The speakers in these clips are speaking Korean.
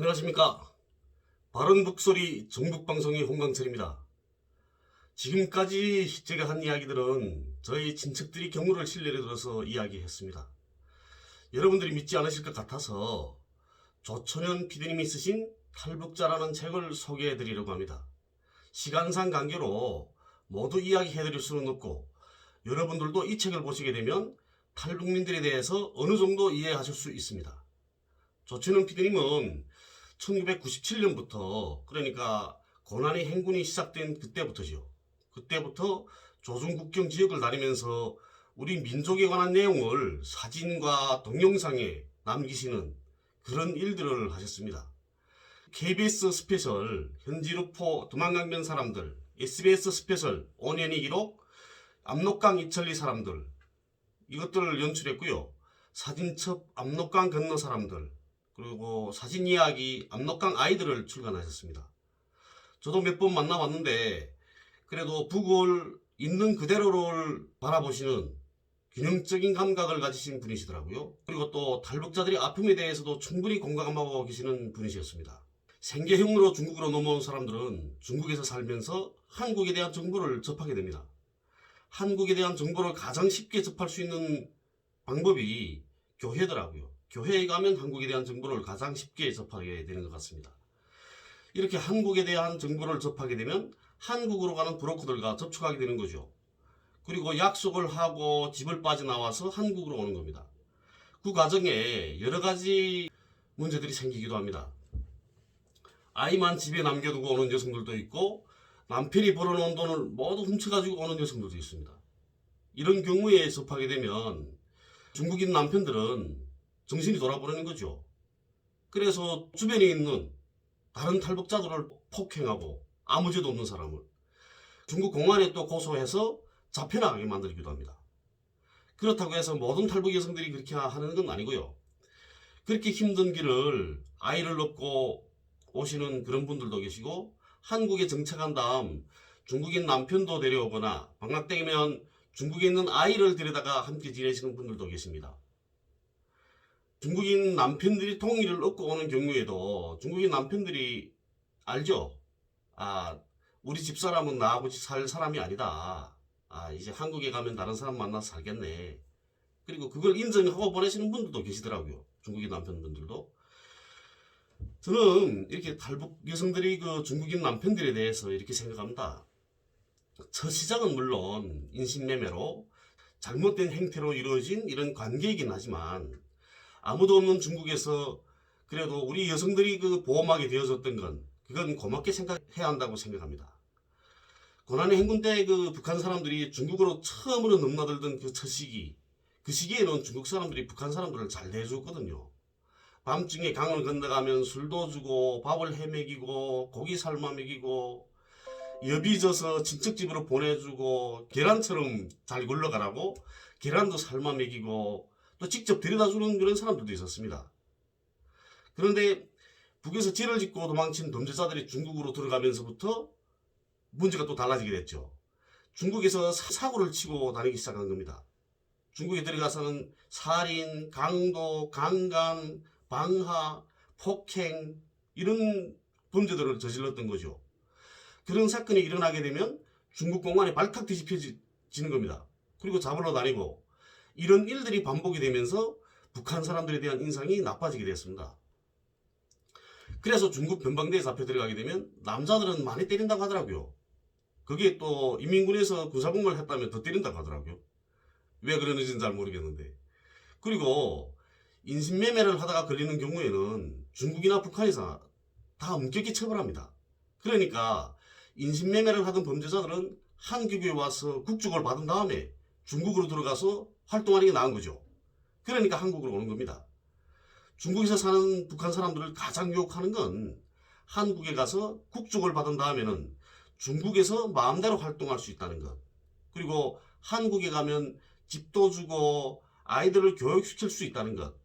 안녕하십니까. 바른 북소리 정북방송의 홍강철입니다. 지금까지 제가 한 이야기들은 저희 친척들이 경우를 신뢰를 들어서 이야기했습니다. 여러분들이 믿지 않으실 것 같아서 조천현 PD님이 쓰신 탈북자라는 책을 소개해 드리려고 합니다. 시간상 관계로 모두 이야기해 드릴 수는 없고, 여러분들도 이 책을 보시게 되면 탈북민들에 대해서 어느 정도 이해하실 수 있습니다. 조천현 PD님은 1997년부터, 그러니까 고난의 행군이 시작된 그때부터죠. 그때부터 조중국경 지역을 다니면서 우리 민족에 관한 내용을 사진과 동영상에 남기시는 그런 일들을 하셨습니다. KBS 스페셜 현지루포 도망강변 사람들, SBS 스페셜 5년의 기록 압록강 이천리 사람들, 이것들을 연출했고요. 사진첩 압록강 건너 사람들, 그리고 사진 이야기 압록강 아이들을 출간하셨습니다. 저도 몇 번 만나봤는데 그래도 북을 있는 그대로를 바라보시는 균형적인 감각을 가지신 분이시더라고요. 그리고 또 탈북자들의 아픔에 대해서도 충분히 공감하고 계시는 분이셨습니다. 생계형으로 중국으로 넘어온 사람들은 중국에서 살면서 한국에 대한 정보를 접하게 됩니다. 한국에 대한 정보를 가장 쉽게 접할 수 있는 방법이 교회더라고요. 교회에 가면 한국에 대한 정보를 가장 쉽게 접하게 되는 것 같습니다. 이렇게 한국에 대한 정보를 접하게 되면 한국으로 가는 브로커들과 접촉하게 되는 거죠. 그리고 약속을 하고 집을 빠져나와서 한국으로 오는 겁니다. 그 과정에 여러 가지 문제들이 생기기도 합니다. 아이만 집에 남겨두고 오는 여성들도 있고, 남편이 벌어놓은 돈을 모두 훔쳐가지고 오는 여성들도 있습니다. 이런 경우에 접하게 되면 중국인 남편들은 정신이 돌아버리는 거죠. 그래서 주변에 있는 다른 탈북자들을 폭행하고 아무 죄도 없는 사람을 중국 공안에 또 고소해서 잡혀나가게 만들기도 합니다. 그렇다고 해서 모든 탈북 여성들이 그렇게 하는 건 아니고요. 그렇게 힘든 길을 아이를 얻고 오시는 그런 분들도 계시고, 한국에 정착한 다음 중국인 남편도 데려오거나 방학되면 중국에 있는 아이를 데려다가 함께 지내시는 분들도 계십니다. 중국인 남편들이 통일을 얻고 오는 경우에도 중국인 남편들이 알죠? 우리 집사람은 나하고 살 사람이 아니다. 이제 한국에 가면 다른 사람 만나서 살겠네. 그리고 그걸 인정하고 보내시는 분들도 계시더라고요. 중국인 남편분들도. 저는 이렇게 탈북 여성들이 그 중국인 남편들에 대해서 이렇게 생각합니다. 첫 시작은 물론 인신매매로 잘못된 행태로 이루어진 이런 관계이긴 하지만, 아무도 없는 중국에서 그래도 우리 여성들이 그 보호막이 되어줬던 건, 그건 고맙게 생각해야 한다고 생각합니다. 고난의 행군 때 그 북한 사람들이 중국으로 처음으로 넘나들던 그 첫 시기, 그 시기에는 중국 사람들이 북한 사람들을 잘 대해줬거든요. 밤중에 강을 건너가면 술도 주고 밥을 해먹이고 고기 삶아 먹이고 여비 져서 친척집으로 보내주고 계란처럼 잘 굴러가라고 계란도 삶아 먹이고 또 직접 데려다주는 그런 사람들도 있었습니다. 그런데 북에서 죄를 짓고 도망친 범죄자들이 중국으로 들어가면서부터 문제가 또 달라지게 됐죠. 중국에서 사고를 치고 다니기 시작한 겁니다. 중국에 들어가서는 살인, 강도, 강간, 방화, 폭행, 이런 범죄들을 저질렀던 거죠. 그런 사건이 일어나게 되면 중국 공안에 발칵 뒤집혀지는 겁니다. 그리고 잡으러 다니고, 이런 일들이 반복이 되면서 북한 사람들에 대한 인상이 나빠지게 됐습니다. 그래서 중국 변방대에 잡혀 들어가게 되면 남자들은 많이 때린다고 하더라고요. 그게 또 인민군에서 군사복무를 했다면 더 때린다고 하더라고요. 왜 그러는지는 잘 모르겠는데. 그리고 인신매매를 하다가 걸리는 경우에는 중국이나 북한에서 다 엄격히 처벌합니다. 그러니까 인신매매를 하던 범죄자들은 한국에 와서 국적을 받은 다음에 중국으로 들어가서 활동하는 게 나은 거죠. 그러니까 한국으로 오는 겁니다. 중국에서 사는 북한 사람들을 가장 유혹하는 건 한국에 가서 국적을 받은 다음에는 중국에서 마음대로 활동할 수 있다는 것. 그리고 한국에 가면 집도 주고 아이들을 교육시킬 수 있다는 것.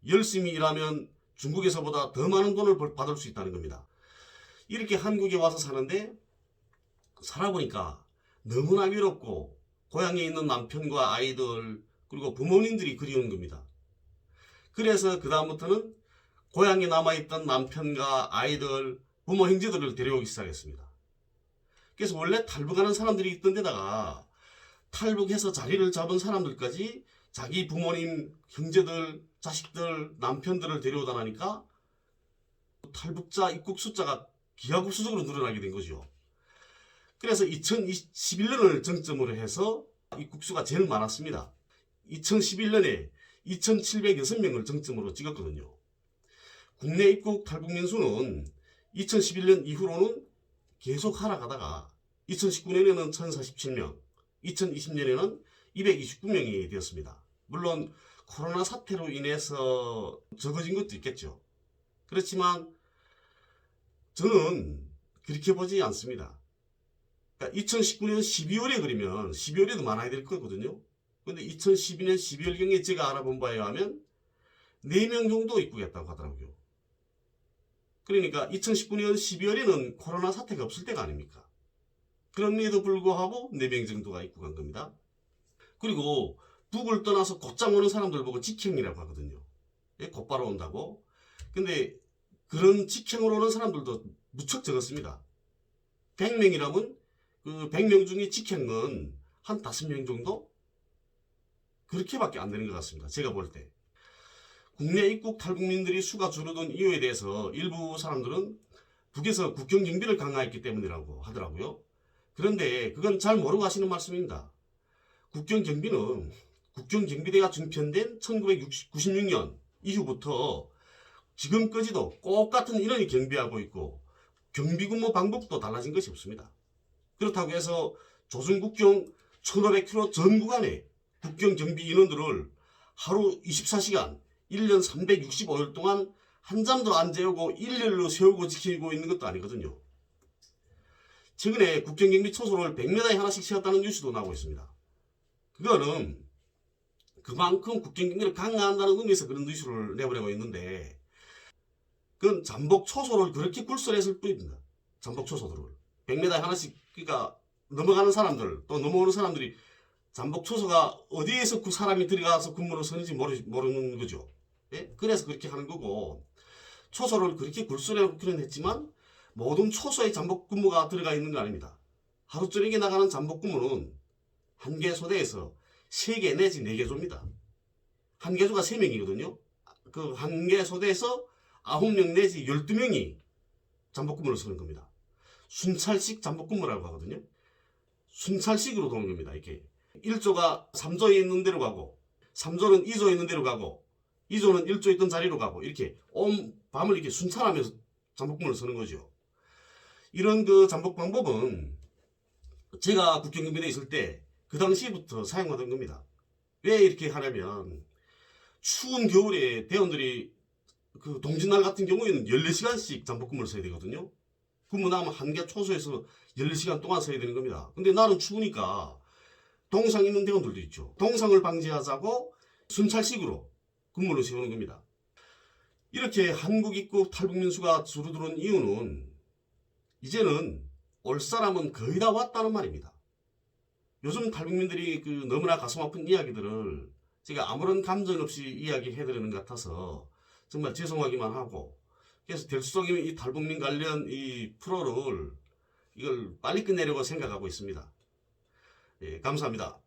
열심히 일하면 중국에서보다 더 많은 돈을 받을 수 있다는 겁니다. 이렇게 한국에 와서 사는데 살아보니까 너무나 외롭고 고향에 있는 남편과 아이들 그리고 부모님들이 그리운 겁니다. 그래서 그 다음부터는 고향에 남아있던 남편과 아이들, 부모 형제들을 데려오기 시작했습니다. 그래서 원래 탈북하는 사람들이 있던 데다가 탈북해서 자리를 잡은 사람들까지 자기 부모님, 형제들, 자식들, 남편들을 데려오다 나니까 탈북자 입국 숫자가 기하급수적으로 늘어나게 된 거죠. 그래서 2011년을 정점으로 해서 입국수가 제일 많았습니다. 2011년에 2,706명을 정점으로 찍었거든요. 국내 입국 탈북민 수는 2011년 이후로는 계속 하락하다가 2019년에는 1,047명, 2020년에는 229명이 되었습니다. 물론 코로나 사태로 인해서 적어진 것도 있겠죠. 그렇지만 저는 그렇게 보지 않습니다. 그러니까 2019년 12월에 그러면 12월에도 많아야 될 거거든요. 근데 2012년 12월경에 제가 알아본 바에 의하면 4명 정도 입국했다고 하더라고요. 그러니까 2019년 12월에는 코로나 사태가 없을 때가 아닙니까? 그럼에도 불구하고 4명 정도가 입국한 겁니다. 그리고 북을 떠나서 곧장 오는 사람들 보고 직행이라고 하거든요. 곧바로 온다고. 근데 그런 직행으로 오는 사람들도 무척 적었습니다. 100명이라면 그 100명 중에 직행은 한 5명 정도? 그렇게밖에 안 되는 것 같습니다. 제가 볼 때. 국내 입국 탈북민들이 수가 줄어든 이유에 대해서 일부 사람들은 북에서 국경 경비를 강화했기 때문이라고 하더라고요. 그런데 그건 잘 모르고 하시는 말씀입니다. 국경 경비는 국경경비대가 중편된 1996년 이후부터 지금까지도 똑같은 인원이 경비하고 있고 경비 근무 방법도 달라진 것이 없습니다. 그렇다고 해서 조선국경 1500km 전 구간에 국경경비 인원들을 하루 24시간 1년 365일 동안 한 잠도 안 재우고 일렬로 세우고 지키고 있는 것도 아니거든요. 최근에 국경경비 초소를 100m에 하나씩 세웠다는 뉴스도 나오고 있습니다. 그거는 그만큼 국경경비를 강화한다는 의미에서 그런 뉴스를 내보내고 있는데 그건 잠복 초소를 그렇게 굴선했을 뿐입니다. 잠복 초소들을 100m에 하나씩, 그러니까 넘어가는 사람들 또 넘어오는 사람들이 잠복 초소가 어디에서 그 사람이 들어가서 근무를 서는지 모르는 거죠. 예? 그래서 그렇게 하는 거고, 초소를 그렇게 굴선해놓기는 했지만 모든 초소에 잠복 근무가 들어가 있는 거 아닙니다. 하루 저녁에 나가는 잠복 근무는 한 개 소대에서 3개 내지 4개 조입니다. 한 개 조가 3명이거든요. 그 한 개 소대에서 9명 내지 12명이 잠복 근무를 서는 겁니다. 순찰식 잠복 근무라고 하거든요. 순찰식으로 도는 겁니다. 이렇게 1조가 3조에 있는 데로 가고 3조는 2조에 있는 데로 가고 2조는 1조에 있던 자리로 가고 이렇게 온 밤을 이렇게 순찰하면서 잠복 근무를 서는 거죠. 이런 그 잠복 방법은 제가 국경경비대에 있을 때 그 당시부터 사용하던 겁니다. 왜 이렇게 하냐면 추운 겨울에 대원들이 그 동짓날 같은 경우에는 14시간씩 잠복 근무를 서야 되거든요. 근무 나면 한 개 초소에서 14시간 동안 서야 되는 겁니다. 근데 나는 추우니까 동상 있는 대원들도 있죠. 동상을 방지하자고 순찰식으로 근무를 세우는 겁니다. 이렇게 한국 입국 탈북민 수가 줄어드는 이유는 이제는 올 사람은 거의 다 왔다는 말입니다. 요즘 탈북민들이 그 너무나 가슴 아픈 이야기들을 제가 아무런 감정 없이 이야기해드리는 것 같아서 정말 죄송하기만 하고, 그래서 될 수 없으면 이 탈북민 관련 이 프로를 이걸 빨리 끝내려고 생각하고 있습니다. 예, 감사합니다.